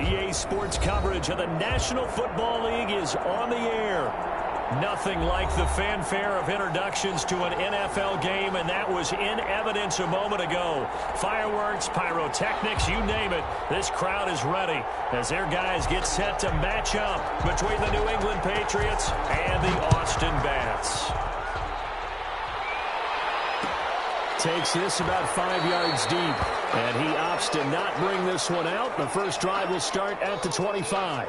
EA Sports coverage of the National Football League is on the air. Nothing like the fanfare of introductions to an NFL game, and that was in evidence a moment ago. Fireworks, pyrotechnics, you name it. This crowd is ready as their guys get set to match up between the New England Patriots and the Austin Bats. Takes this about 5 yards deep, and he opts to not bring this one out. The first drive will start at the 25.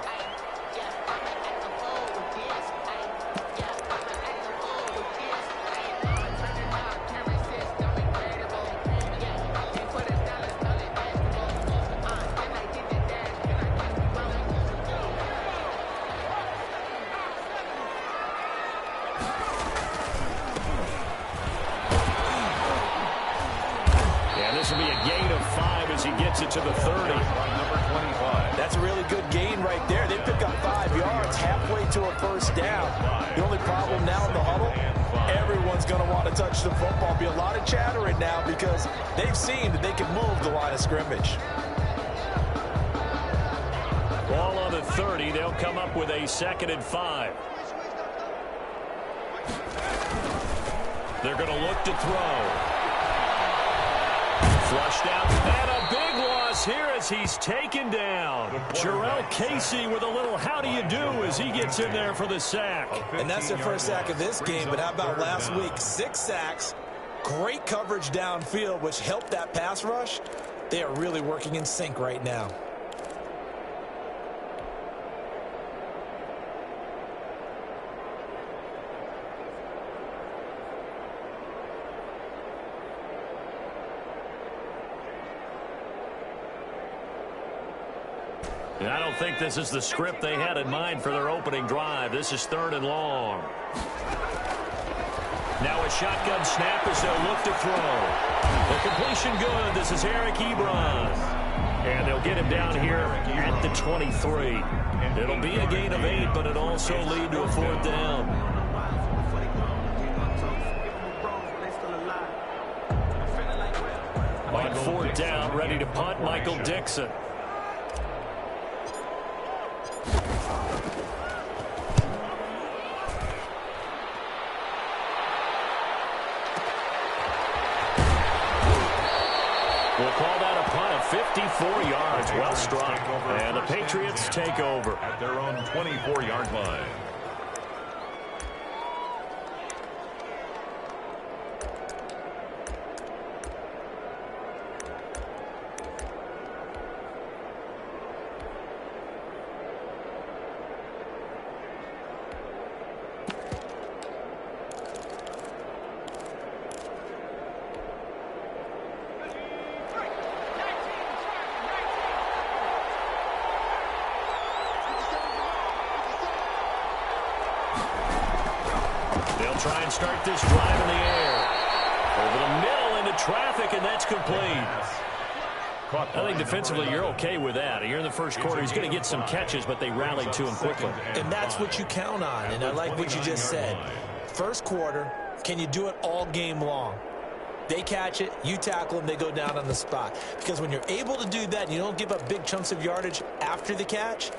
This will be a gain of 5 as he gets it to the 30. That's a really good gain right there. They pick up 5 yards halfway to a first down. The only problem now in the huddle, everyone's going to want to touch the football. Be a lot of chattering now because they've seen that they can move the line of scrimmage. Ball on the 30. They'll come up with a 2nd and 5. They're going to look to throw. Flushed out, and a big loss here as he's taken down. Jarrell Casey with a little how do you do as he gets in there for the sack. And that's their first sack of this game, but how about last week? 6 sacks, great coverage downfield, which helped that pass rush. They are really working in sync right now. And I don't think this is the script they had in mind for their opening drive. This is 3rd and long. Now a shotgun snap as they'll look to throw. The completion good. This is Eric Ebron. And they'll get him down here at the 23. It'll be a gain of 8, but it'll also lead to a 4th down. On 4th down, ready to punt, Michael Dixon. We'll call that a punt of 54 yards. Well struck. And the Patriots take over at their own 24-yard line. Try and start this drive in the air. Over the middle into traffic, and that's complete. I think defensively you're okay with that. You're in the first quarter. He's going to get some catches, but they rallied to him quickly. And that's what you count on, and I like what you just said. First quarter, can you do it all game long? They catch it, you tackle them, they go down on the spot. Because when you're able to do that and you don't give up big chunks of yardage after the catch,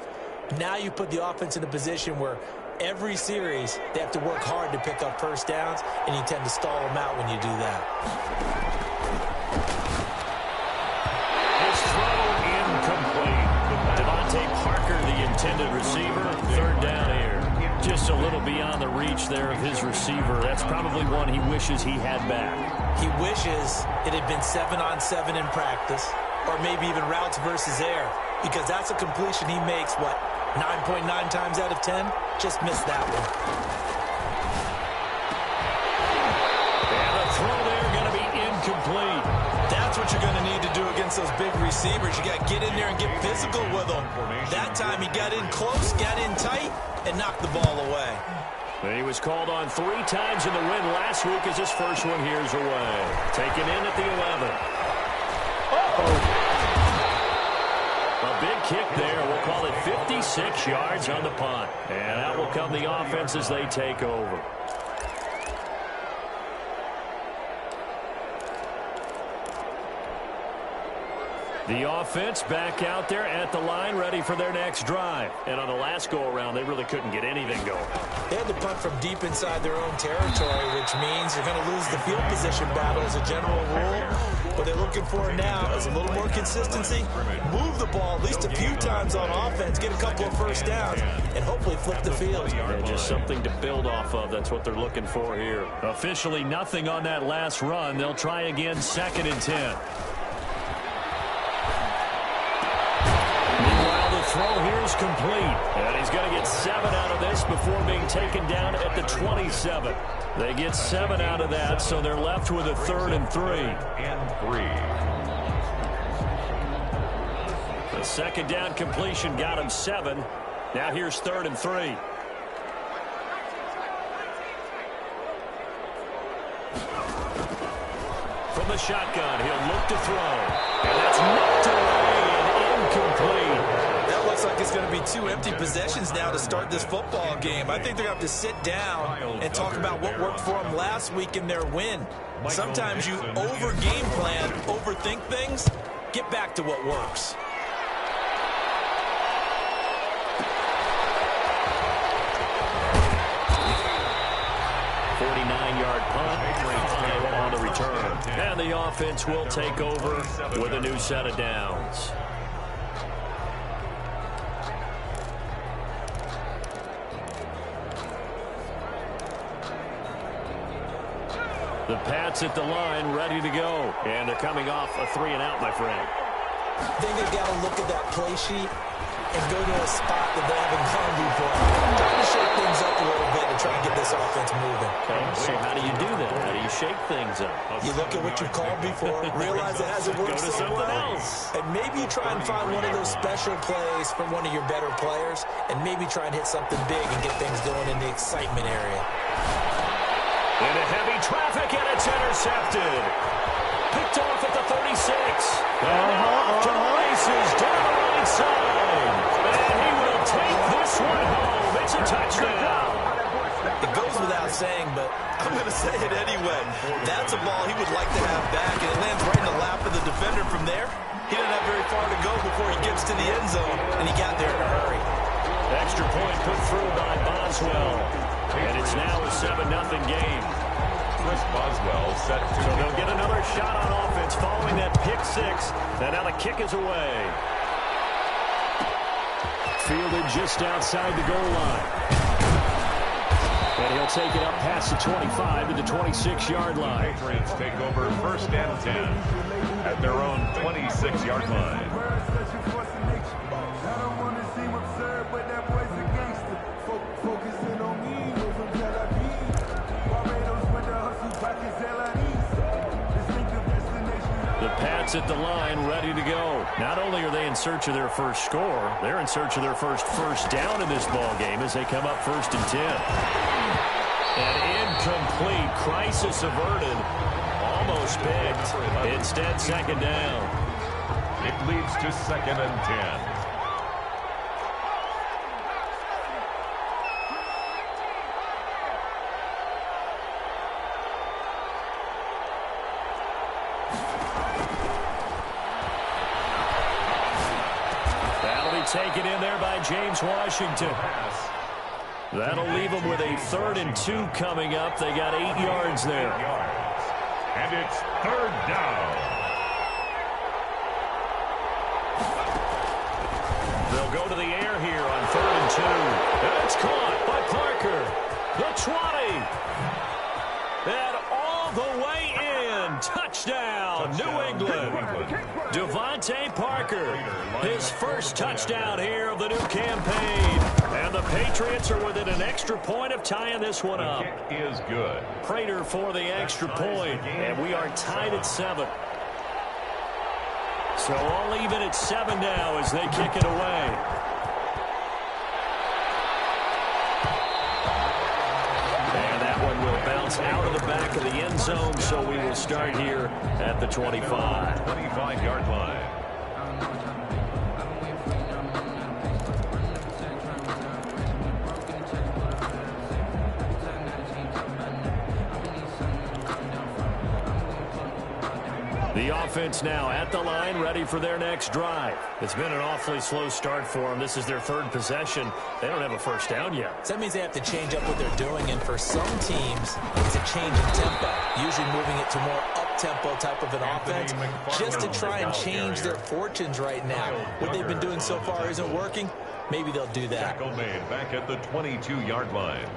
now you put the offense in a position where every series, they have to work hard to pick up first downs, and you tend to stall them out when you do that. His throw incomplete. Devontae Parker, the intended receiver, 3rd down here. Just a little beyond the reach there of his receiver. That's probably one he wishes he had back. He wishes it had been 7-on-7 in practice, or maybe even routes versus air, because that's a completion he makes, 9.9 times out of 10, just missed that one. And the throw there going to be incomplete. That's what you're going to need to do against those big receivers. You got to get in there and get physical with them. That time he got in close, got in tight, and knocked the ball away. And he was called on 3 times in the win last week as his first one here's away. Taken in at the 11. A big kick there. We'll call it 56 yards on the punt. And that will come the offense as they take over. The offense back out there at the line, ready for their next drive. And on the last go-around, they really couldn't get anything going. They had to punt from deep inside their own territory, which means you're going to lose the field position battle as a general rule. What they're looking for now is a little more consistency, move the ball at least a few times on offense, get a couple of first downs, and hopefully flip the field. Yeah, just something to build off of. That's what they're looking for here. Officially nothing on that last run. They'll try again, 2nd and 10. Throw here is complete, and he's going to get 7 out of this before being taken down at the 27. They get 7 out of that, so they're left with a 3rd and 3. The 2nd down completion got him 7. Now here's 3rd and 3. From the shotgun, he'll look to throw, and that's knocked away and incomplete. Looks like it's going to be 2 empty possessions now to start this football game. I think they're going to have to sit down and talk about what worked for them last week in their win. Sometimes you over-game plan, overthink things. Get back to what works. Yard punt on the return. And the offense will take over with a new set of downs. The Pats at the line, ready to go. And they're coming off a 3-and-out, my friend. I think they've got to look at that play sheet and go to a spot that they haven't gone before. Trying to shake things up a little bit to try and get this offense moving. Okay, so how do you do that? How do you shake things up? You look at what you've called before, realize it hasn't worked go to so something well, else. and maybe you try and find one of those special plays from one of your better players, and maybe try and hit something big and get things going in the excitement area. Into heavy traffic, and it's intercepted. Picked off at the 36. And now off to the races down the right side. And he will take this one home. It's a touchdown. It goes without saying, but I'm going to say it anyway. That's a ball he would like to have back, and it lands right in the lap of the defender from there. He doesn't have very far to go before he gets to the end zone, and he got there in a hurry. Extra point put through by Boswell. And it's now a 7-0 game. Chris Boswell set to... So they'll get another shot on offense following that pick 6. And now the kick is away. Fielded just outside the goal line. And he'll take it up past the 25 to the 26-yard line. Patriots take over 1st and 10 at their own 26-yard line. The Pats at the line, ready to go. Not only are they in search of their first score, they're in search of their first down in this ball game as they come up 1st and 10. And incomplete. Crisis averted. Almost picked. Instead, 2nd down. It leads to 2nd and 10. Taken in there by James Washington. That'll leave them with a 3rd and 2 coming up. They got 8 yards there. And it's 3rd down. They'll go to the air here on 3rd and 2. And it's caught by Parker. The 20. And all the way in. Touchdown, New England. Devontae Parker, his first touchdown here of the new campaign. And the Patriots are within an extra point of tying this one up. The kick is good. Prater for the extra point, and we are tied at 7. So all even at 7 now as they kick it away. And that one will bounce out of the back of the end zone, so we will start here at the 25. 25-yard line. The offense now at the line, ready for their next drive. It's been an awfully slow start for them. This is their third possession. They don't have a first down yet. So that means they have to change up what they're doing, and for some teams, it's a change in tempo, usually moving it to more up-tempo type of an offense, just to try and change their fortunes right now. What they've been doing so far isn't working. Maybe they'll do that. Tackle made back at the 22-yard line.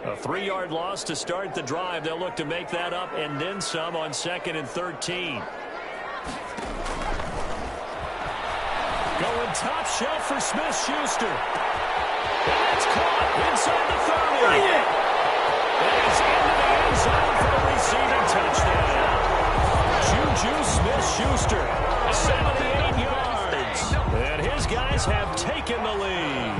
A 3-yard loss to start the drive. They'll look to make that up and then some on 2nd and 13. Going top shelf for Smith-Schuster. And it's caught inside the 30. Bring it! And it's into the end zone for the receiving touchdown. Juju Smith-Schuster, 78 yards. And his guys have taken the lead.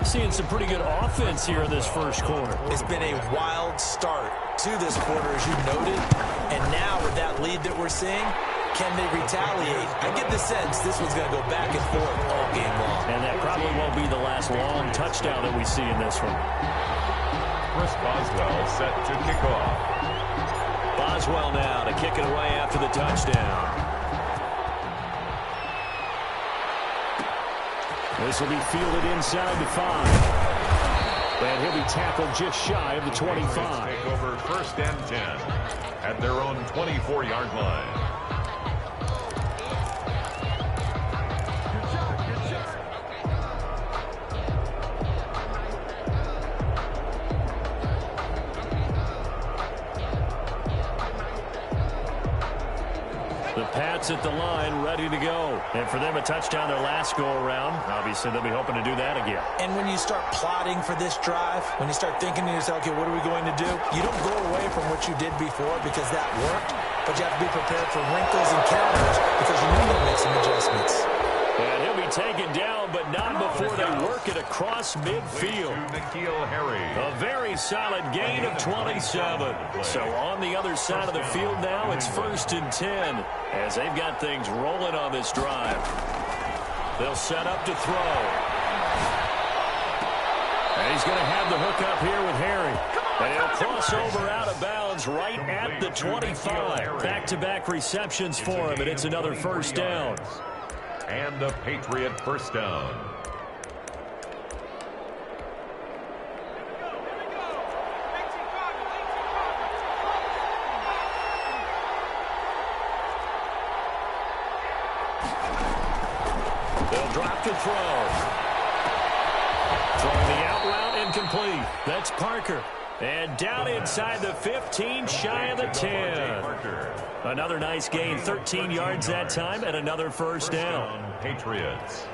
Seeing some pretty good offense here in this first quarter. It's been a wild start to this quarter, as you noted. And now with that lead that we're seeing, can they retaliate? I get the sense this one's going to go back and forth all game long. And that probably won't be the last long touchdown that we see in this one. Chris Boswell set to kick off. Boswell now to kick it away after the touchdown. This will be fielded inside the 5. And he'll be tackled just shy of the 25. Take over 1st and 10 at their own 24-yard line. The Pats at the line, ready to go. And for them, a touchdown their last go-around. Obviously, they'll be hoping to do that again. And when you start plotting for this drive, when you start thinking to yourself, okay, what are we going to do? You don't go away from what you did before because that worked, but you have to be prepared for wrinkles and counters because you know they'll make some adjustments. And he'll be taken down, but not before they work it across midfield. A very solid gain of 27. So on the other side of the field now, it's 1st and 10 as they've got things rolling on this drive. They'll set up to throw. And he's going to have the hook up here with Harry. And he'll cross over out of bounds right at the 25. Back-to-back receptions for him, and it's another first down. And a Patriot first down. They'll drop to throw. Throwing the out route incomplete. That's Parker. And down inside the 15, shy of the 10. Another nice gain, 13 yards that time, and another first down. Patriots.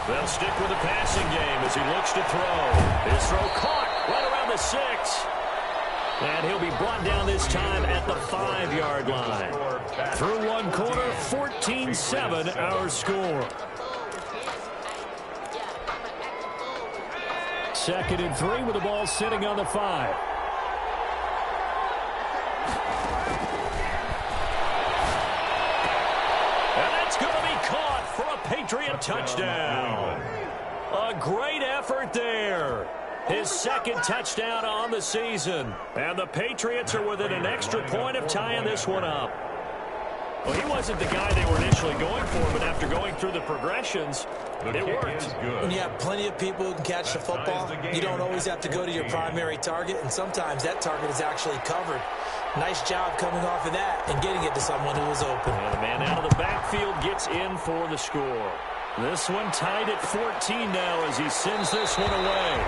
They'll stick with the passing game as he looks to throw. His throw caught right around the 6. And he'll be brought down this time at the 5-yard line. Through one quarter, 14-7 our score. 2nd and 3 with the ball sitting on the 5. And that's going to be caught for a Patriot touchdown. A great effort there. His 2nd touchdown on the season. And the Patriots are within an extra point of tying this one up. Well, he wasn't the guy they were initially going for, but after going through the progressions, it worked. When you have plenty of people who can catch the football, you don't always have to go to your primary target, and sometimes that target is actually covered. Nice job coming off of that and getting it to someone who was open. And the man out of the backfield gets in for the score. This one tied at 14 now as he sends this one away.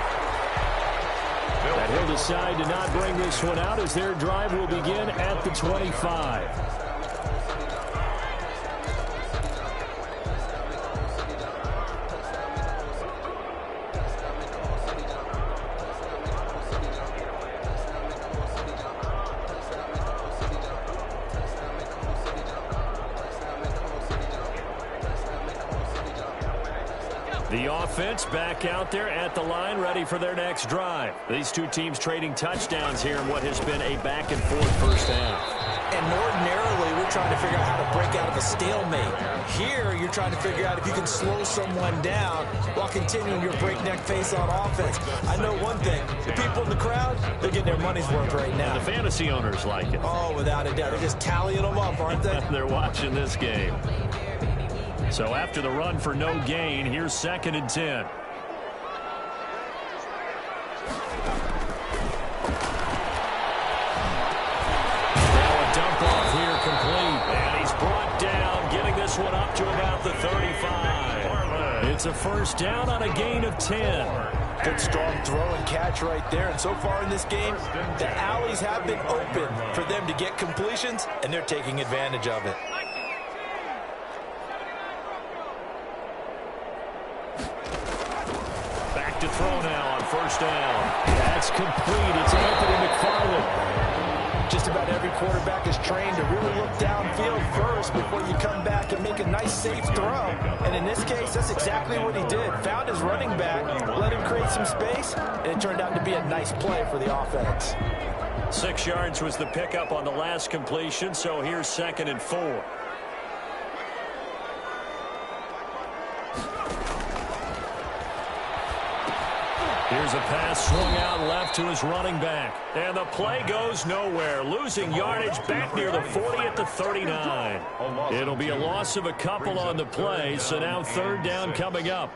And he'll decide to not bring this one out as their drive will begin at the 25. The offense back out there at the line, ready for their next drive. These two teams trading touchdowns here in what has been a back-and-forth first half. And ordinarily, we're trying to figure out how to break out of a stalemate. Here, you're trying to figure out if you can slow someone down while continuing your breakneck pace on offense. I know one thing. The people in the crowd, they're getting their money's worth right now. And the fantasy owners like it. Oh, without a doubt. They're just tallying them up, aren't they? They're watching this game. So after the run for no gain, here's 2nd and 10. Now a dump off here complete. And he's brought down, getting this one up to about the 35. It's a first down on a gain of 10. Good strong throw and catch right there. And so far in this game, the alleys have been open for them to get completions, and they're taking advantage of it. Back to throw now on first down. That's complete. It's Anthony McFarland. Just about every quarterback is trained to really look downfield first before you come back and make a nice, safe throw. And in this case, that's exactly what he did. Found his running back, let him create some space, and it turned out to be a nice play for the offense. 6 yards was the pickup on the last completion, so here's 2nd and 4. Here's a pass swung out left to his running back. And the play goes nowhere. Losing yardage back near the 40 at the 39. It'll be a loss of a couple on the play, so now 3rd down coming up.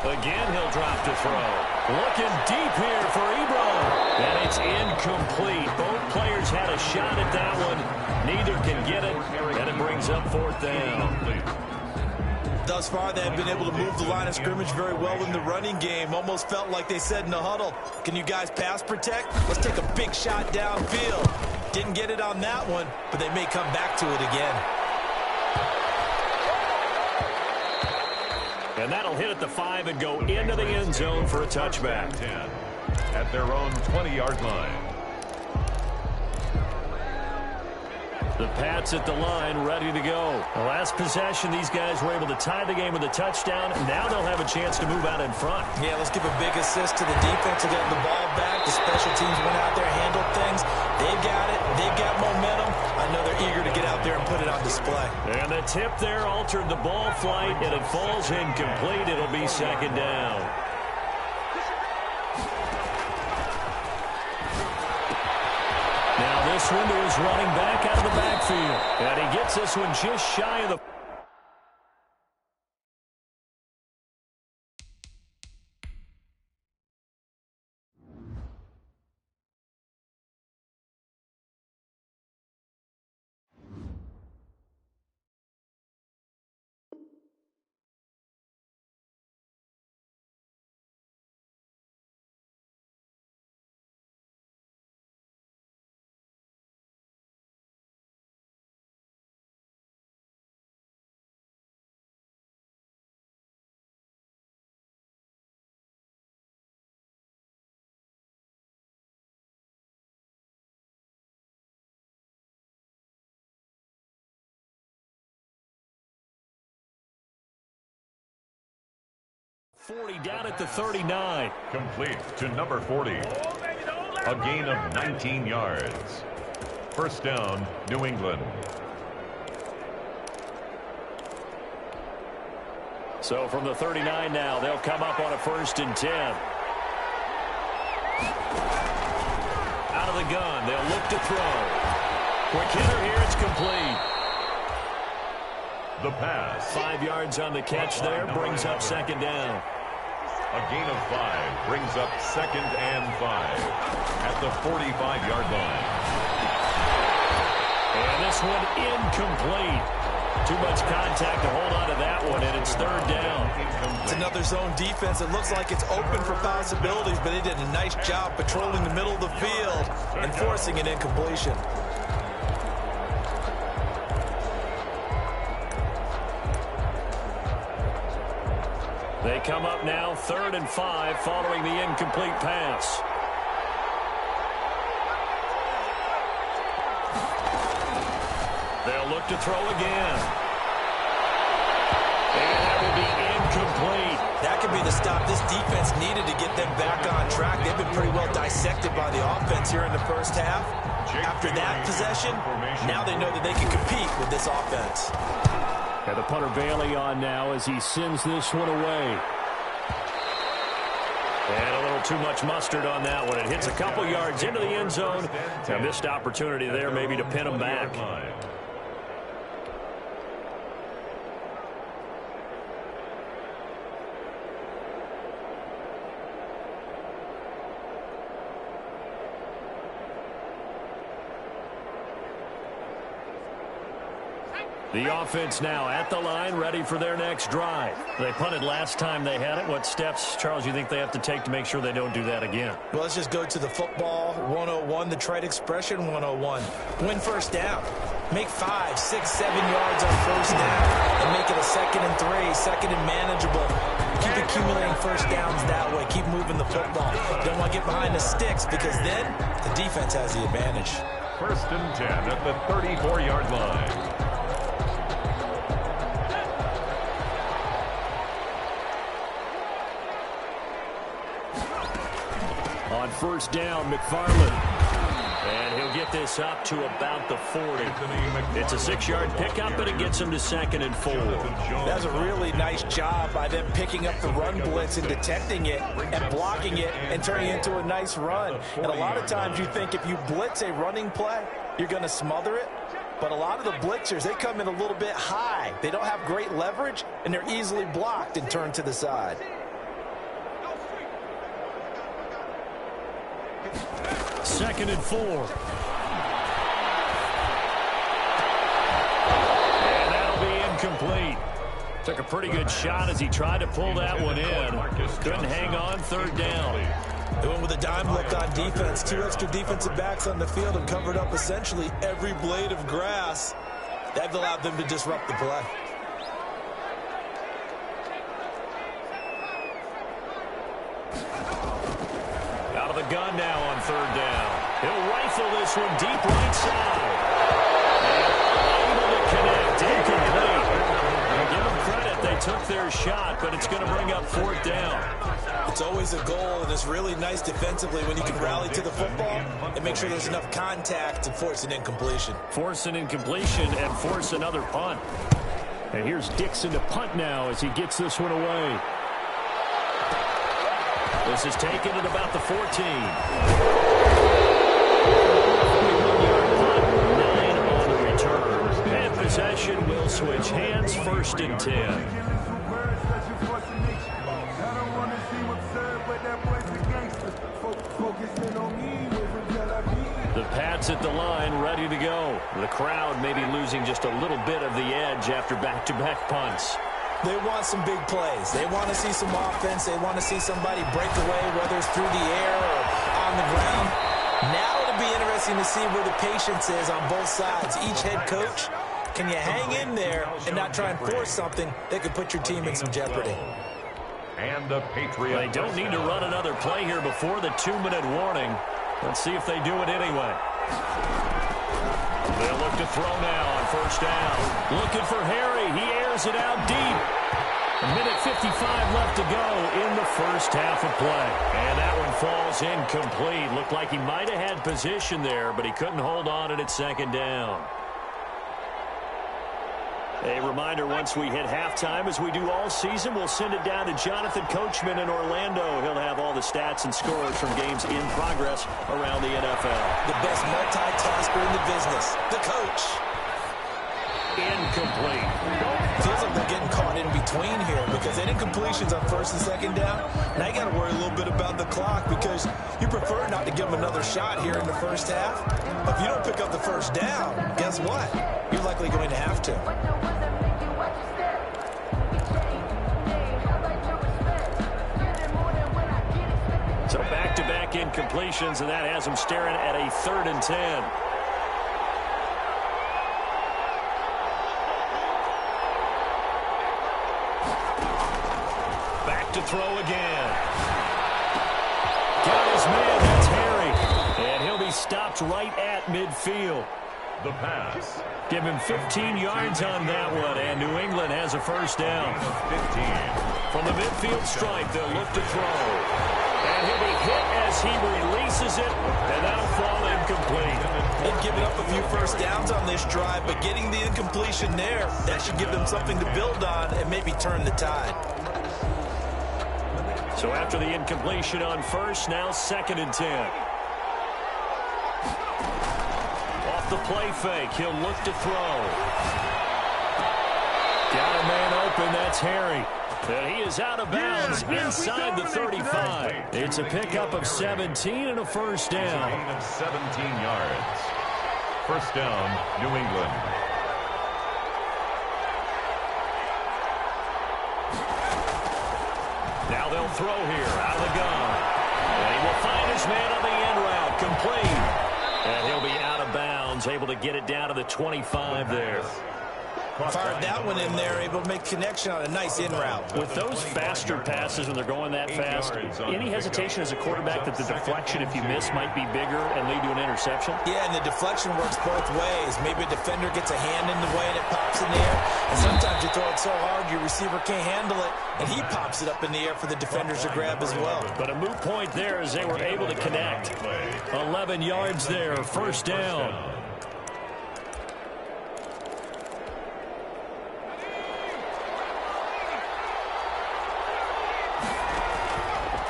Again, he'll drop to throw. Looking deep here for Ebron. And it's incomplete. Both players had a shot at that one. Neither can get it. And it brings up 4th down. Thus far, they have been able to move the line of scrimmage very well in the running game. Almost felt like they said in the huddle, can you guys pass protect? Let's take a big shot downfield. Didn't get it on that one, but they may come back to it again. And that'll hit at the 5 and go into the end zone for a touchback. 10 at their own 20-yard line. The Pats at the line, ready to go. The last possession, these guys were able to tie the game with a touchdown. Now they'll have a chance to move out in front. Yeah, let's give a big assist to the defense to get the ball back. The special teams went out there, handled things. They've got it. They've got momentum. I know they're eager to get out there and put it on display. And the tip there altered the ball flight, and it falls incomplete. It'll be 2nd down. Now this one to his running back out of the backfield. And he gets this one just shy of the... .40 down at the 39. Complete to number 40. A gain of 19 yards. First down, New England. So from the 39 now, they'll come up on a 1st and 10. Out of the gun, they'll look to throw. Quick hitter here, it's complete. The pass. 5 yards on the catch there, brings up 2nd down. A gain of 5 brings up 2nd and 5 at the 45-yard line. And this one incomplete. Too much contact to hold on to that one, and it's 3rd down. It's another zone defense. It looks like it's open for possibilities, but they did a nice job patrolling the middle of the field and forcing an incompletion. They come up now 3rd and 5 following the incomplete pass. They'll look to throw again. And that will be incomplete. That could be the stop this defense needed to get them back on track. They've been pretty well dissected by the offense here in the first half. After that possession, now they know that they can compete with this offense. And the punter Bailey on now as he sends this one away. And a little too much mustard on that one. It hits a couple yards into the end zone. A missed opportunity there maybe to pin them back. The offense now at the line, ready for their next drive. They punted last time they had it. What steps, Charles, you think they have to take to make sure they don't do that again? Well, let's just go to the football 101, the trade expression 101. Win first down. Make 5, 6, 7 yards on first down and make it a 2nd and 3, 2nd and manageable. Keep accumulating first downs that way. Keep moving the football. Don't want to get behind the sticks because then the defense has the advantage. 1st and 10 at the 34-yard line. On first down, McFarland. And he'll get this up to about the 40. It's a 6-yard pickup, and it gets him to 2nd and 4. That's a really nice job by them picking up the run blitz and detecting it and blocking it and turning it into a nice run. And a lot of times you think if you blitz a running play, you're going to smother it. But a lot of the blitzers, they come in a little bit high. They don't have great leverage, and they're easily blocked and turned to the side. 2nd and 4. And that'll be incomplete. Took a pretty good shot as he tried to pull that one in. Couldn't hang on 3rd down. They went with a dime look on defense. 2 extra defensive backs on the field and covered up essentially every blade of grass. That allowed them to disrupt the play. Out of the gun now on 3rd down. He'll rifle this one deep right side. And able to connect. Incomplete. Give them credit. They took their shot, but it's going to bring up 4th down. It's always a goal, and it's really nice defensively when you can rally to the football and make sure there's enough contact to force an incompletion. Force an incompletion and force another punt. And here's Dixon to punt now as he gets this one away. This is taken at about the 14. 9 on the return. And possession will switch hands. 1st and 10. The Pats at the line, ready to go. The crowd maybe losing just a little bit of the edge after back-to-back punts. They want some big plays. They want to see some offense. They want to see somebody break away, whether it's through the air or on the ground. Now it'll be interesting to see where the patience is on both sides. Each head coach, can you hang in there and not try and force something that could put your team in some jeopardy? And the Patriots. They don't need to run another play here before the 2-minute warning. Let's see if they do it anyway. They'll look to throw now on 1st down. Looking for Harry. He airs it out deep. 1:55 left to go in the first half of play. And that one falls incomplete. Looked like he might have had position there, but he couldn't hold on it at 2nd down. A reminder, once we hit halftime, as we do all season, we'll send it down to Jonathan Coachman in Orlando. He'll have all the stats and scores from games in progress around the NFL. The best multitasker in the business, the coach. Incomplete. Feels like they're getting caught in between here because any incompletions on 1st and 2nd down, now you got to worry a little bit about the clock because you prefer not to give them another shot here in the first half. But if you don't pick up the 1st down, guess what? You're likely going to have to. So back-to-back incompletions, and that has him staring at a 3rd and 10. throw again. Got his man, that's Harry. And he'll be stopped right at midfield. The pass. Give him 15 yards on that one, and New England has a first down. 15. From the midfield stripe, they'll look to throw. And he'll be hit as he releases it, and that'll fall incomplete. They've given up a few first downs on this drive, but getting the incompletion there, that should give them something to build on and maybe turn the tide. So after the incompletion on first, now 2nd and 10. Off the play fake, he'll look to throw. Got a man open, that's Harry. And he is out of bounds inside the 35. It's a pickup of 17 and a first down. A gain of 17 yards. First down, New England. Now they'll throw here out of the gun. And he will find his man on the end route, complete. And he'll be out of bounds, able to get it down to the 25 there. Fired that one in there, able to make connection on a nice in route. With those faster passes when they're going that fast, any hesitation as a quarterback that the deflection, if you miss, might be bigger and lead to an interception? Yeah, and the deflection works both ways. Maybe a defender gets a hand in the way and it pops in the air. And sometimes you throw it so hard your receiver can't handle it, and he pops it up in the air for the defenders to grab as well. But a moot point there as they were able to connect. 11 yards there, first down.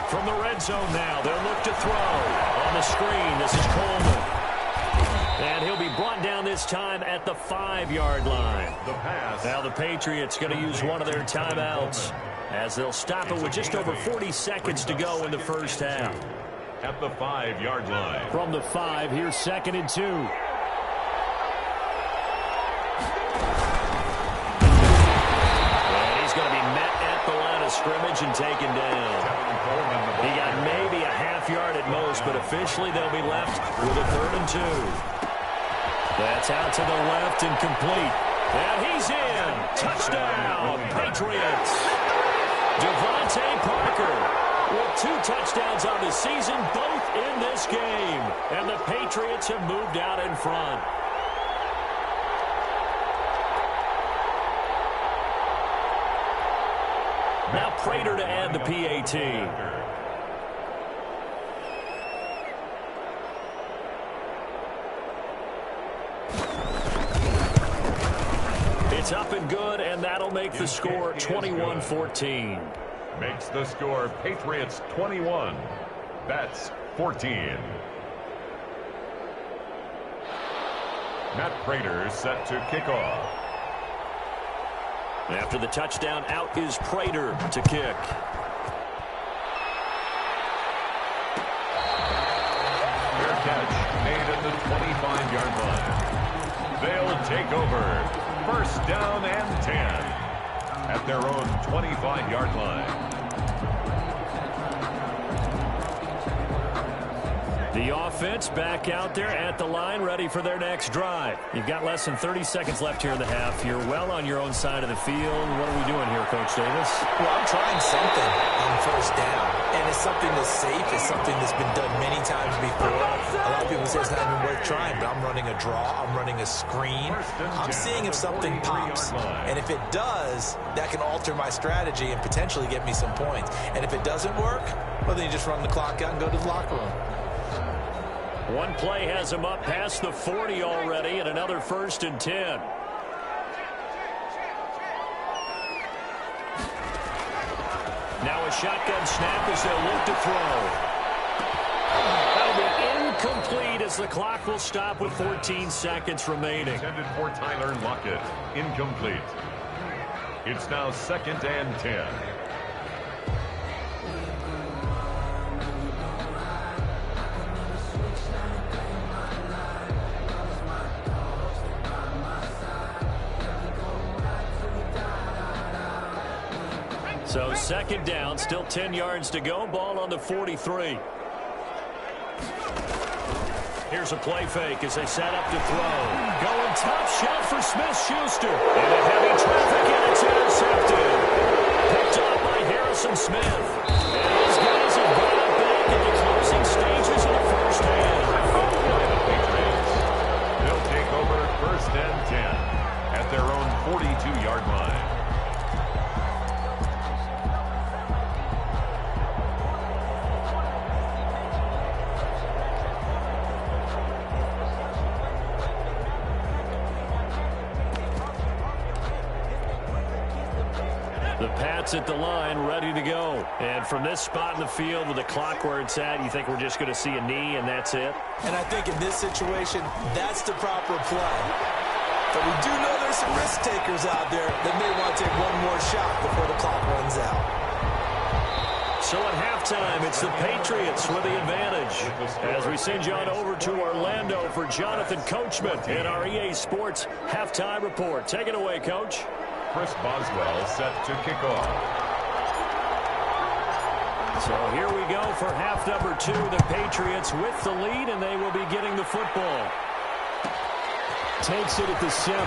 From the red zone now, they'll look to throw. On the screen, this is Coleman. And he'll be brought down this time at the 5-yard line. The pass. Now the Patriots going to use one of their timeouts as they'll stop it with just over 40 seconds to go in the first half. At the 5-yard line. From the 5, here's 2nd and 2. And he's going to be met at the line of scrimmage and taken down. He got maybe a half yard at most, but officially they'll be left with a 3rd and 2. That's out to the left and complete. And he's in. Touchdown, Patriots. Devontae Parker with 2 touchdowns on the season, both in this game. And the Patriots have moved out in front. Now Prater to add the PAT. It's up and good, and that'll make the score 21-14. Makes the score Patriots 21. That's 14. Matt Prater set to kick off. After the touchdown, out is Prater to kick. Fair catch made at the 25-yard line. They'll take over. First down and 10 at their own 25-yard line. The offense back out there at the line, ready for their next drive. You've got less than 30 seconds left here in the half. You're well on your own side of the field. What are we doing here, Coach Davis? Well, I'm trying something on first down, and it's something that's safe. It's something that's been done many times before. A lot of people say it's not even worth trying, but I'm running a draw. I'm running a screen. I'm seeing if something pops, and if it does, that can alter my strategy and potentially get me some points. And if it doesn't work, well, then you just run the clock out and go to the locker room. One play has him up past the 40 already, and another 1st and 10. Now a shotgun snap as they'll look to throw. That'll be incomplete as the clock will stop with 14 seconds remaining. Intended for Tyler Lockett. Incomplete. It's now 2nd and 10. So 2nd down, still 10 yards to go. Ball on the 43. Here's a play fake as they set up to throw. Going top shelf for Smith-Schuster. And a heavy traffic, and it's intercepted. Picked up by Harris. Smith. And these guys have got it back in the closing stages of the first half. They'll take over 1st and 10 at their own 42-yard line. The Pats at the line, ready to go. And from this spot in the field with the clock where it's at, you think we're just going to see a knee and that's it? And I think in this situation, that's the proper play. But we do know there's some risk takers out there that may want to take one more shot before the clock runs out. So at halftime, it's the Patriots with the advantage. As we send you on over to Orlando for Jonathan Coachman in our EA Sports Halftime Report. Take it away, Coach. Chris Boswell set to kick off. So here we go for half number 2. The Patriots with the lead, and they will be getting the football. Takes it at the 7.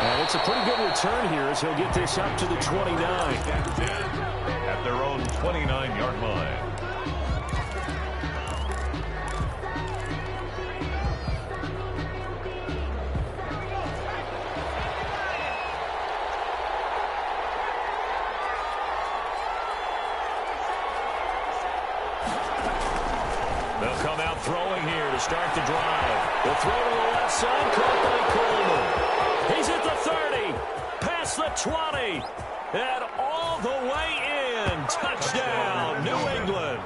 And it's a pretty good return here as he'll get this up to the 29. At their own 29-yard line. They'll come out throwing here to start the drive. They'll throw to the left side, caught by Coleman. He's at the 30, past the 20, and all the way in. Touchdown, New England.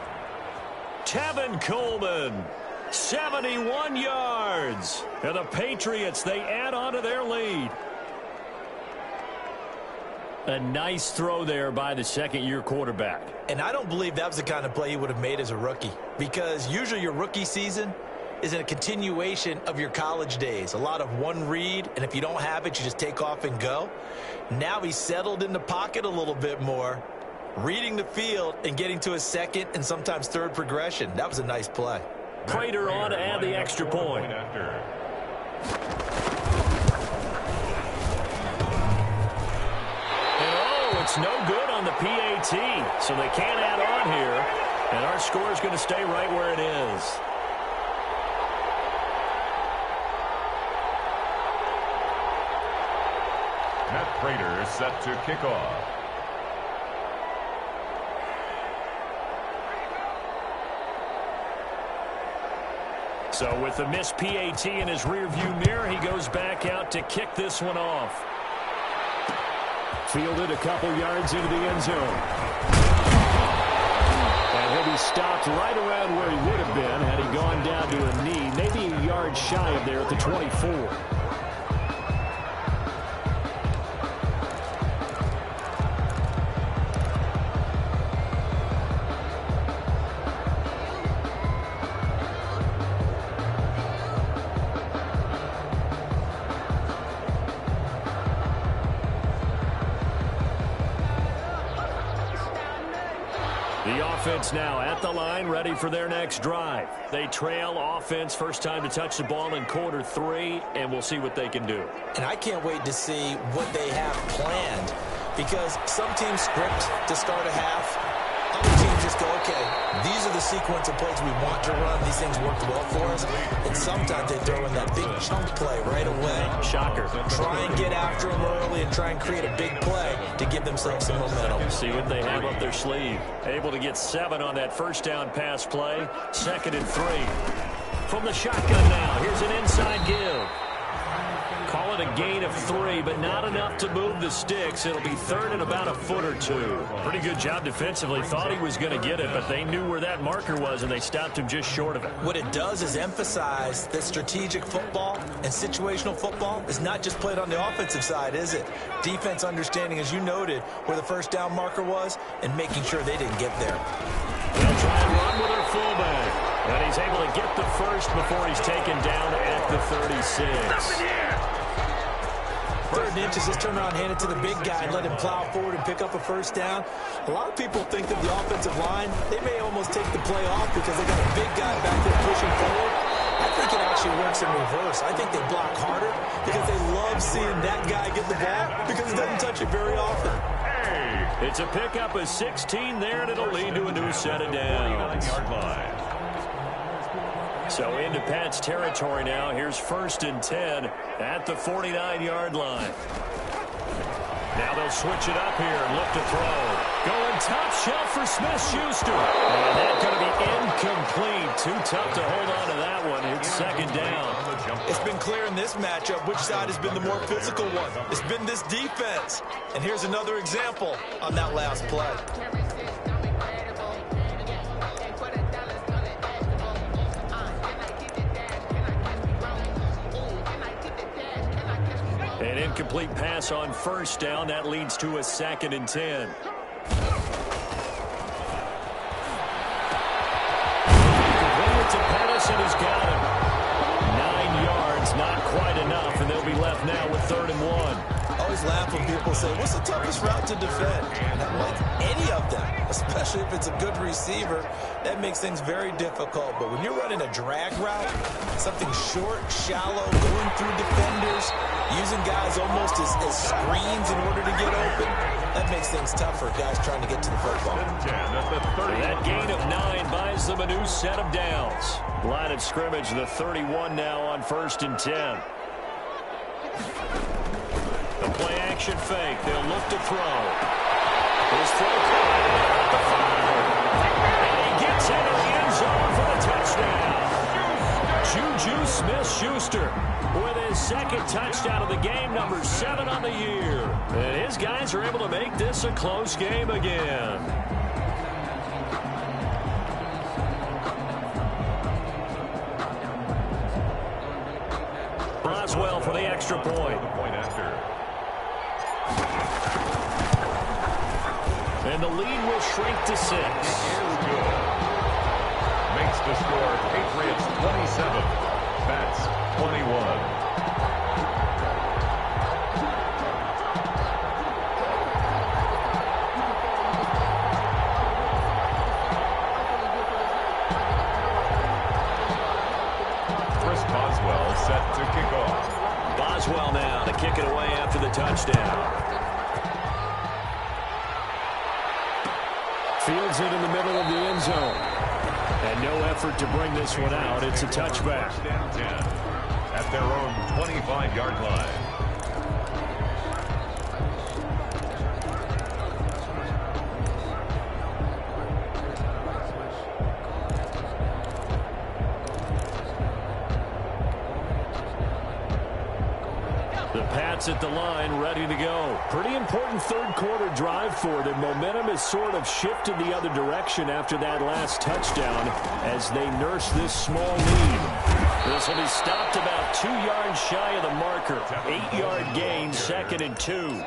Tevin Coleman, 71 yards. And the Patriots, they add on to their lead. A nice throw there by the second-year quarterback. And I don't believe that was the kind of play he would have made as a rookie, because usually your rookie season is in a continuation of your college days. A lot of one read, and if you don't have it, you just take off and go. Now he's settled in the pocket a little bit more, reading the field and getting to his second and sometimes third progression. That was a nice play. Prater on to add the extra point. It's no good on the PAT, so they can't add on here, and our score is going to stay right where it is. Matt Prater is set to kick off. So with the missed PAT in his rearview mirror, he goes back out to kick this one off. Fielded a couple yards into the end zone. And he'll be stopped right around where he would have been had he gone down to a knee, maybe a yard shy of there at the 24. Offense now at the line, ready for their next drive. They trail offense, first time to touch the ball in quarter 3, and we'll see what they can do. And I can't wait to see what they have planned, because some teams script to start a half. Other teams just go, okay, these are the sequence of plays we want to run. These things worked well for us. And sometimes they throw in that big chunk play right away. Shocker. Try and get after them early and try and create a big play to give themselves some momentum. See what they have up their sleeve. Able to get 7 on that first down pass play. 2nd and 3. From the shotgun now. Here's an inside give. Call it a gain of 3, but not enough to move the sticks. It'll be 3rd and about a foot or 2. Pretty good job defensively. Thought he was going to get it, but they knew where that marker was, and they stopped him just short of it. What it does is emphasize that strategic football and situational football is not just played on the offensive side, is it? Defense understanding, as you noted, where the first down marker was and making sure they didn't get there. They'll try and run with their fullback. And he's able to get the first before he's taken down at the 36. 3rd and inches, just turn around, hand it to the big guy, and let him plow forward and pick up a first down. A lot of people think that the offensive line, they may almost take the play off because they got a big guy back there pushing forward. I think it actually works in reverse. I think they block harder because they love seeing that guy get the ball because he doesn't touch it very often. It's a pickup of 16 there, and it'll lead to a new set of downs. So into Pat's territory now. Here's 1st and 10 at the 49-yard line. Now they'll switch it up here and look to throw. Going top shelf for Smith-Schuster. And that's going to be incomplete. Too tough to hold on to that one. It's 2nd down. It's been clear in this matchup which side has been the more physical one. It's been this defense. And here's another example on that last play. An incomplete pass on 1st down. That leads to a 2nd and 10. Completed to Pettis, and he's got him. 9 yards, not quite enough, and they'll be left now with 3rd and 1. I always laugh when people say, what's the toughest route to defend? Like any of them, especially if it's a good receiver, that makes things very difficult. But when you're running a drag route, something short, shallow, going through defenders, using guys almost as screens in order to get open, that makes things tough for guys trying to get to the football. That gain of 9 buys them a new set of downs. Line of scrimmage, the 31 now on 1st and 10. The play action fake. They'll look to throw. His throw at the 5. And he gets into the end zone for the touchdown. Juju Smith-Schuster with his 2nd touchdown of the game, number 7 on the year. And his guys are able to make this a close game again. Boswell for the extra point. And the lead will shrink to 6. Makes the score Patriots 27. Pats 21. Chris Boswell set to kick off. Boswell now to kick it away after the touchdown. Fields it in the middle of the end zone. And no effort to bring this one out. It's a touchback. At their own 25-yard line. The Pats at the line, ready to go. Pretty important 3rd quarter drive for them. Momentum has sort of shifted the other direction after that last touchdown as they nurse this small lead. This will be stopped about 2 yards shy of the marker. 8-yard gain, 2nd and 2.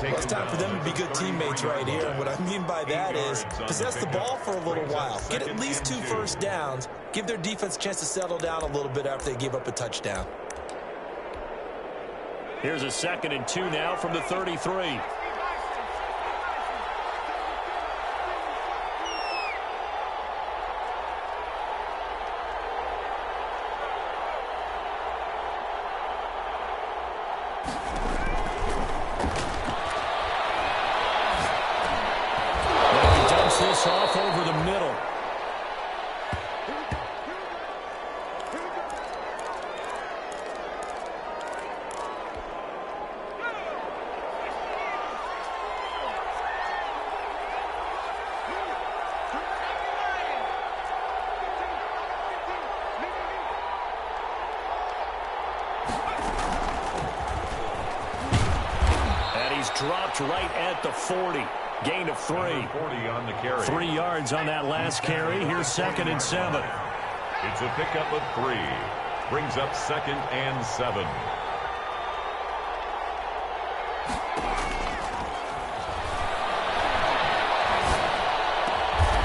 It's time for them to be good teammates right here. And what I mean by that is possess the ball for a little while. Get at least 2 first downs. Give their defense a chance to settle down a little bit after they give up a touchdown. Here's a 2nd and 2 now from the 33. He dumps this off over the middle. Dropped right at the 40. Gain of 3. 40 on the carry. 3 yards on that last carry. Here's 2nd and 7. It's a pickup of 3. Brings up 2nd and 7.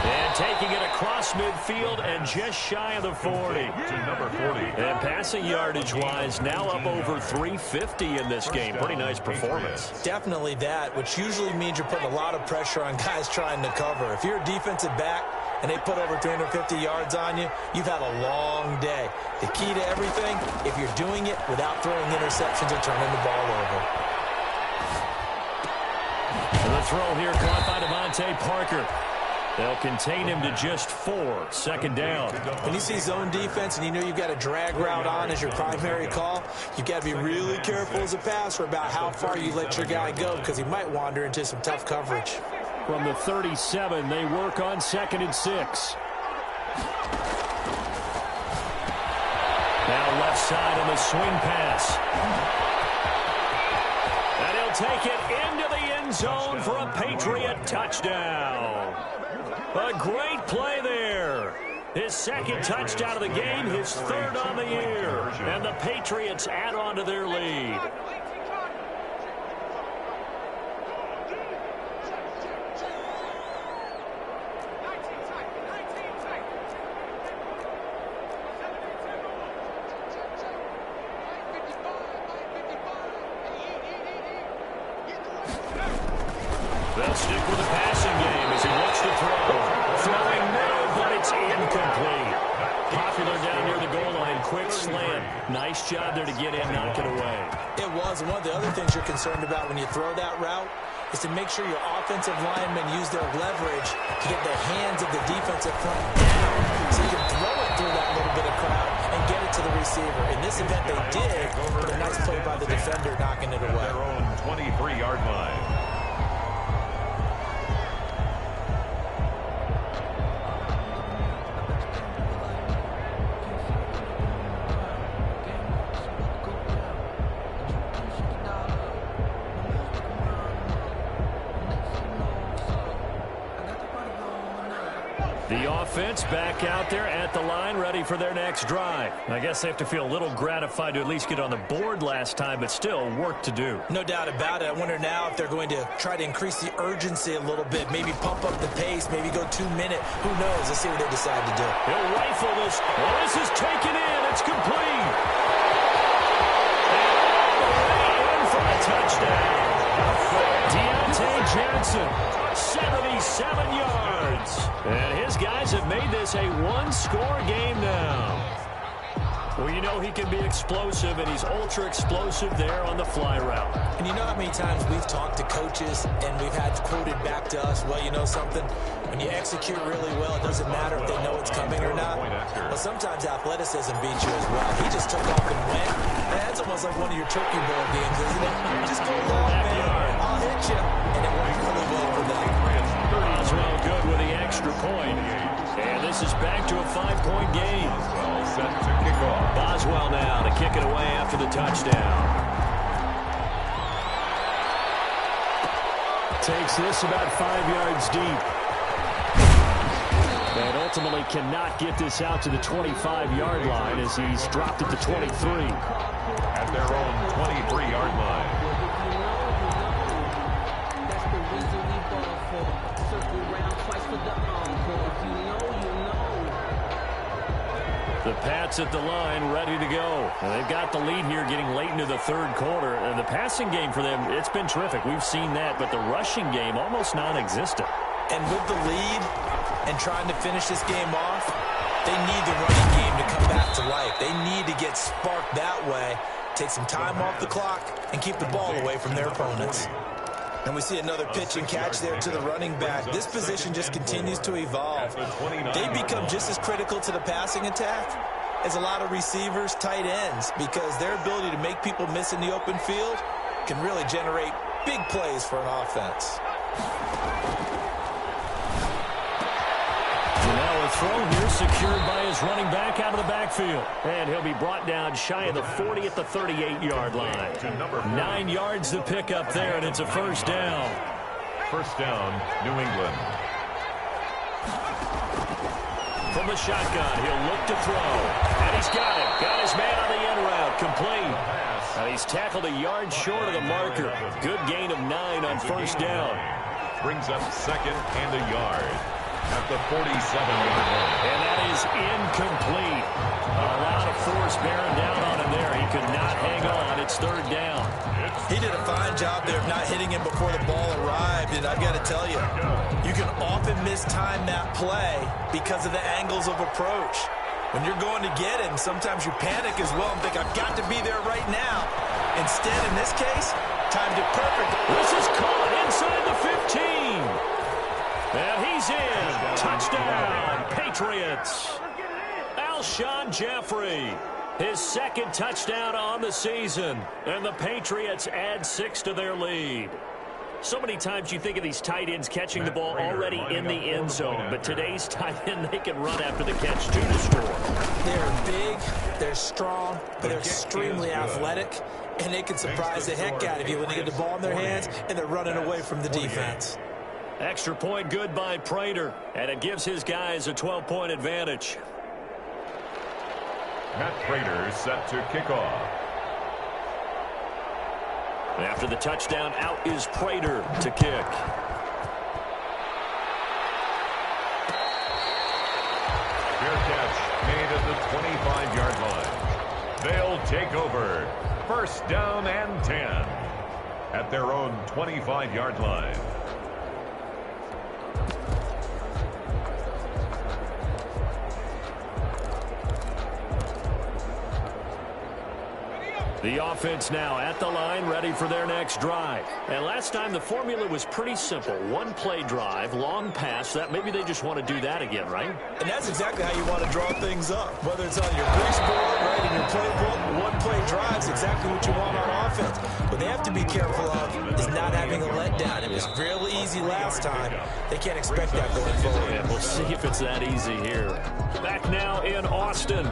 And taking it across midfield and just shy of the 40. To number 40. And passing yardage-wise, now up over 350 in this game. Pretty nice performance. Definitely that, which usually means you're putting a lot of pressure on guys trying to cover. If you're a defensive back and they put over 350 yards on you, you've had a long day. The key to everything, if you're doing it without throwing interceptions or turning the ball over. The throw here caught by Devontae Parker. They'll contain him to just 4. Second down. When you see zone defense and you know you've got a drag route on as your primary call, you've got to be really careful as a passer about how far you let your guy go because he might wander into some tough coverage. From the 37, they work on 2nd and 6. Now left side on the swing pass. And he'll take it into the end zone for a Patriot touchdown. A great play there. His 2nd touchdown of the game, his 3rd on the year. And the Patriots add on to their lead. They'll stick with the passing game as he looks to throw. Throwing no, but it's incomplete. Popular down near the goal line. Quick slant. Nice job there to get in, knock it away. It was. One of the other things you're concerned about when you throw that route is to make sure your offensive linemen use their leverage to get the hands of the defensive front down so you can throw it through that little bit of crowd and get it to the receiver. In this event, they did, but a nice play by the defender knocking it away. Their own 23-yard line. The offense back out there at the line, ready for their next drive. I guess they have to feel a little gratified to at least get on the board last time, but still work to do. No doubt about it. I wonder now if they're going to try to increase the urgency a little bit, maybe pump up the pace, maybe go 2-minute. Who knows? Let's see what they decide to do. He'll rifle this. Well, this is taken in. It's complete. And in for a touchdown. Deontay Johnson, 77 yards. And his guys have made this a one-score game now. Well, you know he can be explosive, and he's ultra-explosive there on the fly route. And you know how many times we've talked to coaches and we've had quoted back to us, well, you know something? When you execute really well, it doesn't matter if they know it's coming or not. Well, sometimes athleticism beats you as well. He just took off and went. That's almost like one of your turkey bowl games, isn't it? Just go long, man. I'll hit you. And it worked really well for them. Boswell good with the extra point. And this is back to a 5-point game. Set to kick off. Boswell now to kick it away after the touchdown. Takes this about 5 yards deep. And ultimately cannot get this out to the 25-yard line as he's dropped at the 23. At their own 23-yard line. The Pats at the line, ready to go. And they've got the lead here getting late into the third quarter. And the passing game for them, it's been terrific. We've seen that. But the rushing game, almost non-existent. And with the lead and trying to finish this game off, they need the running game to come back to life. They need to get sparked that way, take some time off the clock, and keep the ball away from their opponents. And we see another pitch and catch there to the running back. This position just continues to evolve. They become just as critical to the passing attack as a lot of receivers, tight ends, because their ability to make people miss in the open field can really generate big plays for an offense. Now a throw here secured by his running back out of the backfield. And he'll be brought down shy of the 40 at the 38-yard line. 9 yards to pick up there, and it's a first down. First down, New England. From the shotgun, he'll look to throw. And he's got it. Got his man on the end route. Complete. And he's tackled a yard short of the marker. Good gain of 9 on first down. Brings up second and a yard. At the 47-yard line. And that is incomplete. A lot of force bearing down on him there. He could not hang on. It's third down. He did a fine job there of not hitting him before the ball arrived. And I've got to tell you, you can often mistime that play because of the angles of approach. When you're going to get him, sometimes you panic as well and think, I've got to be there right now. Instead, in this case, timed it perfect. This is caught inside the 15. And he's in. Touchdown, Patriots. Alshon Jeffrey, his second touchdown on the season. And the Patriots add 6 to their lead. So many times you think of these tight ends catching the ball already in the end zone, but today's tight end, they can run after the catch too to score. They're big, they're strong, but they're extremely athletic, and they can surprise the heck out of you when they get the ball in their hands and they're running away from the defense. Extra point good by Prater, and it gives his guys a 12-point advantage. Matt Prater set to kick off. After the touchdown, out is Prater to kick. Fair catch made at the 25-yard line. They'll take over. First down and 10 at their own 25-yard line. The offense now at the line, ready for their next drive. And last time the formula was pretty simple. One play drive, long pass. That maybe they just want to do that again, right? And that's exactly how you want to draw things up. Whether it's on your grease board, right, in your playbook, one play drive is exactly what you want on offense. What they have to be careful of is not having a letdown. It was really easy last time. They can't expect that going forward. And we'll see if it's that easy here. Back now in Austin,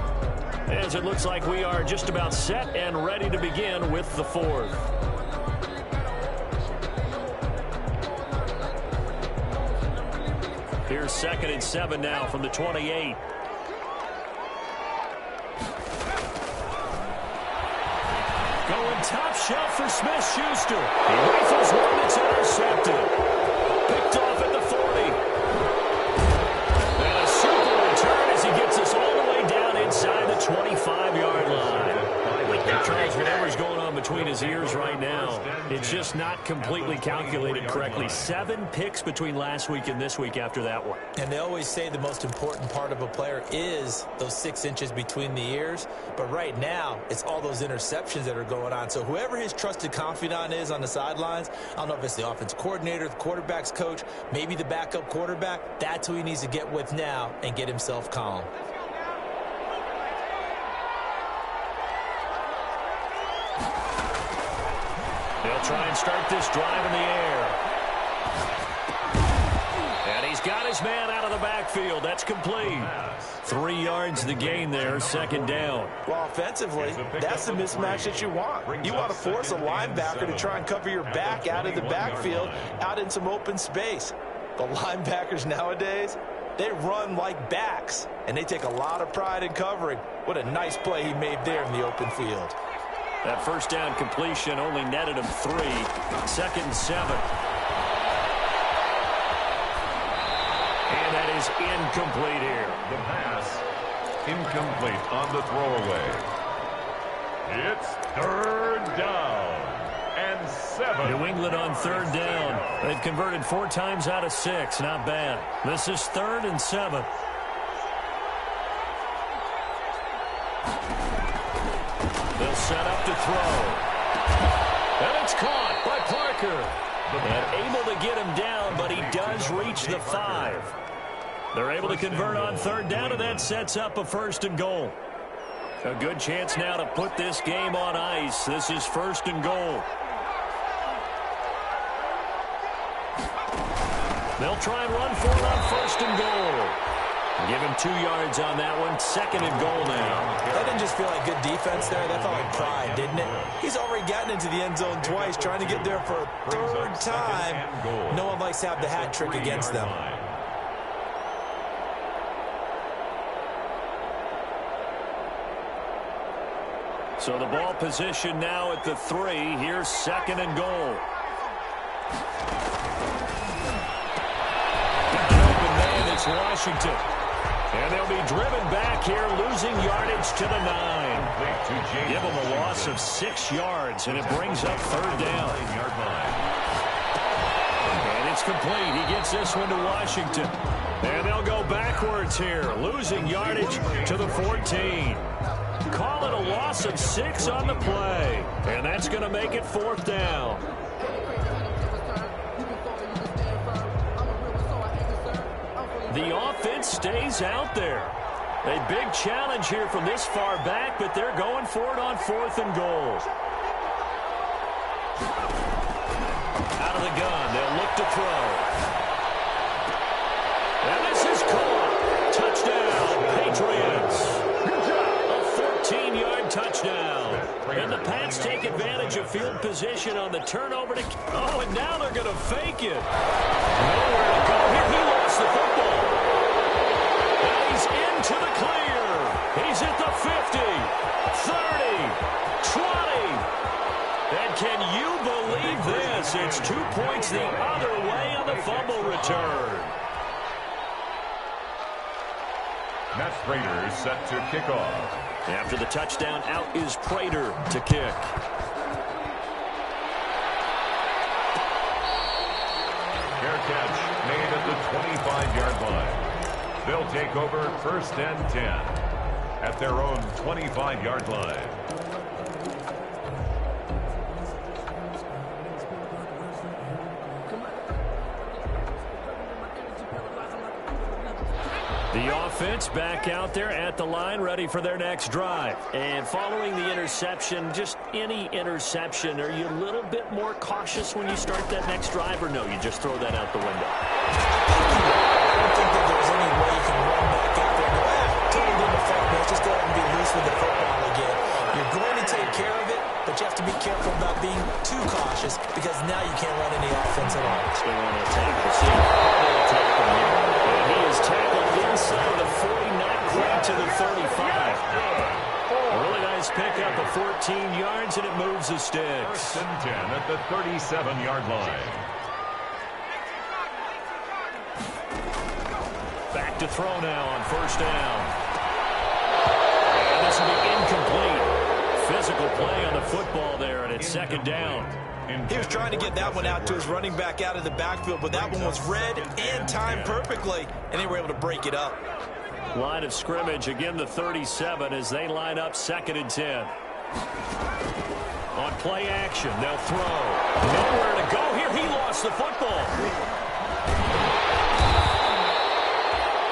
as it looks like we are just about set and ready to begin with the fourth. Here's 2nd and 7 now from the 28. Going top shelf for Smith-Schuster. He rifles one that's intercepted. Picked off at the 40. And a super return as he gets us all the way down inside the 25-yard line. Charles, whatever's going on between his ears right now, it's just not completely calculated correctly. 7 picks between last week and this week after that one. And they always say the most important part of a player is those 6 inches between the ears. But right now, it's all those interceptions that are going on. So whoever his trusted confidant is on the sidelines, I don't know if it's the offense coordinator, the quarterback's coach, maybe the backup quarterback, that's who he needs to get with now and get himself calm. They'll try and start this drive in the air. And he's got his man out of the backfield. That's complete. 3 yards the gain there, 2nd down. Well, offensively, that's the mismatch that you want. You want to force a linebacker to try and cover your back out of the backfield, out in some open space. But linebackers nowadays, they run like backs, and they take a lot of pride in covering. What a nice play he made there in the open field. That first down completion only netted him 3. 2nd and 7. And that is incomplete here. The pass incomplete on the throwaway. It's 3rd down and 7. New England on 3rd down. They've converted 4 times out of 6. Not bad. This is 3rd and 7. They'll set up to throw. And it's caught by Parker. And able to get him down, but he does reach the 5. They're able to convert on 3rd down, and that sets up a 1st and goal. A good chance now to put this game on ice. This is 1st and goal. They'll try and run for it on 1st and goal. Give him 2 yards on that one. 2nd and goal now. That didn't just feel like good defense there. That felt like pride, didn't it? He's already gotten into the end zone twice, trying to get there for a 3rd time. No one likes to have the hat trick against them. So the ball position now at the 3. Here's 2nd and goal. Got an open man. It's Washington. And they'll be driven back here, losing yardage to the 9. Give them a loss of 6 yards, and it brings up 3rd down. And it's complete. He gets this one to Washington. And they'll go backwards here, losing yardage to the 14. call it a loss of 6 on the play. And that's going to make it 4th down. The offense stays out there. A big challenge here from this far back, but they're going for it on 4th and goal. Out of the gun, they'll look to throw. And this is caught. Touchdown, Patriots. A 14-yard touchdown. And the Pats take advantage of field position on the turnover. Oh, and now they're going to fake it. Nowhere to go here. He lost the football. And he's into the clear. He's at the 50, 30, 20. And can you believe this? It's 2 points the other way on the fumble return. Matt Prater set to kick off. After the touchdown, out is Prater to kick. Fair catch made at the 25-yard line. They'll take over 1st and 10 at their own 25-yard line. The offense back out there at the line, ready for their next drive. And following the interception, just any interception, are you a little bit more cautious when you start that next drive, or no, you just throw that out the window? I don't think that there's any way you can run back out there and go, total in the front, man. Just go ahead and be loose with the football again. You're going to take care of it, but you have to be careful about being too cautious because now you can't run any offense at all. They want to attack the seat. They'll attack him here. And he is tackled inside the 40, not quite to the 35. A really nice pickup of 14 yards, and it moves the sticks. 1st and 10 at the 37-yard line. Back to throw now on 1st down. And this will be incomplete. Physical play on the football there, and it's 2nd down. He was trying to get that one out to his running back out of the backfield, but that one was read and timed perfectly, and they were able to break it up. Line of scrimmage, again the 37 as they line up 2nd and 10. On play action, they'll throw. Nowhere to go here. He lost the football.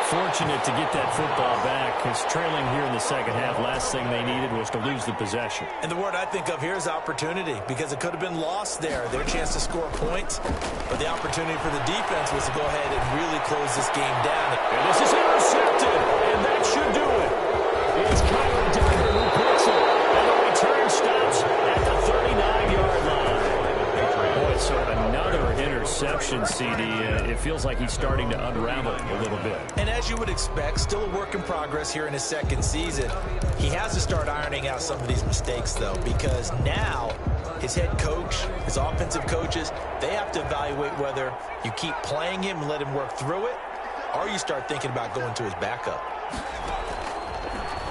Fortunate to get that football back, because trailing here in the 2nd half, last thing they needed was to lose the possession. And the word I think of here is opportunity, because it could have been lost there, their chance to score points. But the opportunity for the defense was to go ahead and really close this game down. And this is intercepted, and that should do it. It's Kyler Duggar who picks it, and the return stops at the 39-yard line. Boy, so another interception, CD. It feels like he's starting to unravel a little bit. And as you would expect, still a work in progress here in his 2nd season. He has to start ironing out some of these mistakes, though, because now his head coach, his offensive coaches, they have to evaluate whether you keep playing him and let him work through it, or you start thinking about going to his backup.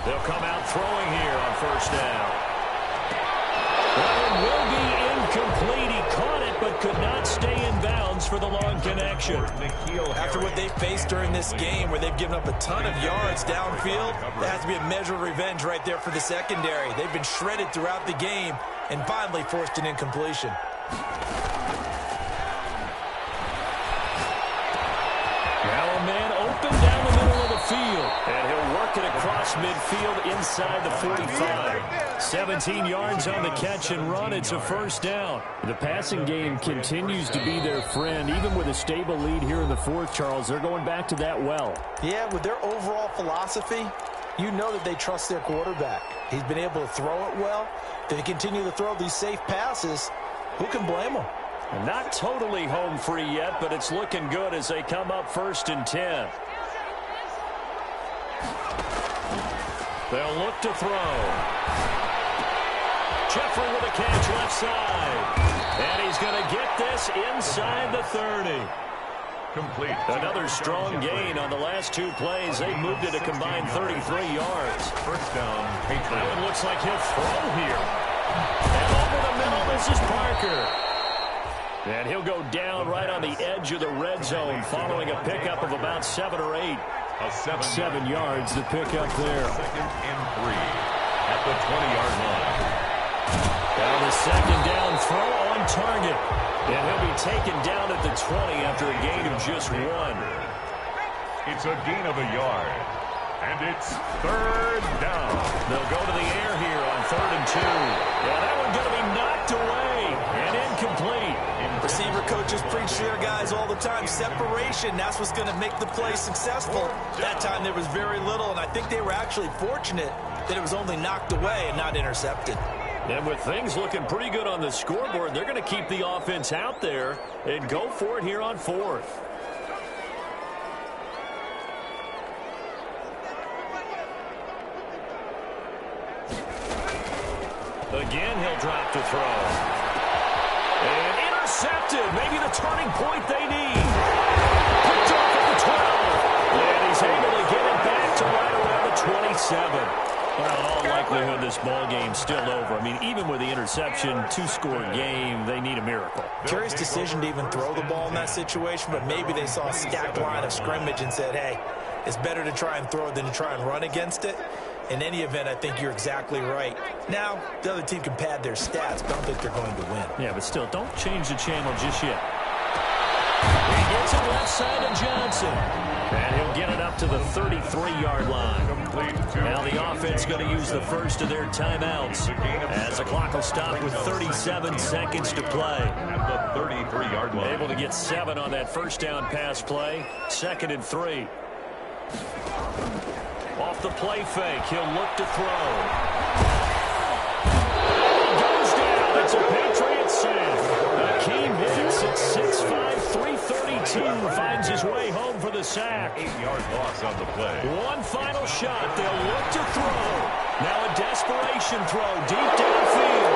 They'll come out throwing here on 1st down. That one will be incomplete. He caught it, but could not stay in bounds for the long connection. After what they faced during this game, where they've given up a ton of yards downfield, that has to be a measure of revenge right there for the secondary. They've been shredded throughout the game and finally forced an incompletion. Now a man open down the middle of the field, and he'll work it across midfield inside the 45. 17 yards on the catch and run. It's a 1st down. The passing game continues to be their friend. Even with a stable lead here in the 4th, Charles, they're going back to that well. Yeah, with their overall philosophy, you know that they trust their quarterback. He's been able to throw it well. They continue to throw these safe passes. Who can blame them? And not totally home free yet, but it's looking good as they come up 1st and 10. They'll look to throw. Jeffrey with a catch left side. And he's going to get this inside the 30. Complete. Another strong gain on the last 2 plays. They moved it a combined 33 yards. 1st down, Patriots. Now it looks like he'll throw here. And over the middle, this is Parker. And he'll go down right on the edge of the red zone following a pickup of about 7 or 8. 7 yards, the pickup there. 2nd and 3. at the 20-yard line. Now the second down throw on target. And he'll be taken down at the 20 after a gain of just 1. It's a gain of a yard. And it's third down. They'll go to the air here on 3rd and 2. Yeah, that one's going to be knocked away and incomplete. Receiver coaches preach to their guys all the time. Separation, that's what's going to make the play successful. That time there was very little, and I think they were actually fortunate that it was only knocked away and not intercepted. And with things looking pretty good on the scoreboard, they're going to keep the offense out there and go for it here on 4th. Again, he'll drop to throw. And intercepted. Maybe the turning point they need. Picked off at the 12. And he's able to get it back to right around the 27. Well, in all likelihood, this ball game's still over. I mean, even with the interception, 2-score game, they need a miracle. Curious decision to even throw the ball in that situation, but maybe they saw a stacked line of scrimmage and said, hey, it's better to try and throw than to try and run against it. In any event, I think you're exactly right. Now, the other team can pad their stats, but I don't think they're going to win. Yeah, but still, don't change the channel just yet. He gets it left side to Johnson. And he'll get it up to the 33-yard line. Now the offense going to use the first of their timeouts as the clock will stop with 37 seconds to play. At the 33-yard line. Able to get 7 on that first down pass play. 2nd and 3. Off the play fake, he'll look to throw. Goes down. It's a Patriot save. Akeem Hicks at 6'5", 332 finds his way home for the sack. 8-yard loss on the play. One final shot. They'll look to throw. Now a desperation throw deep downfield.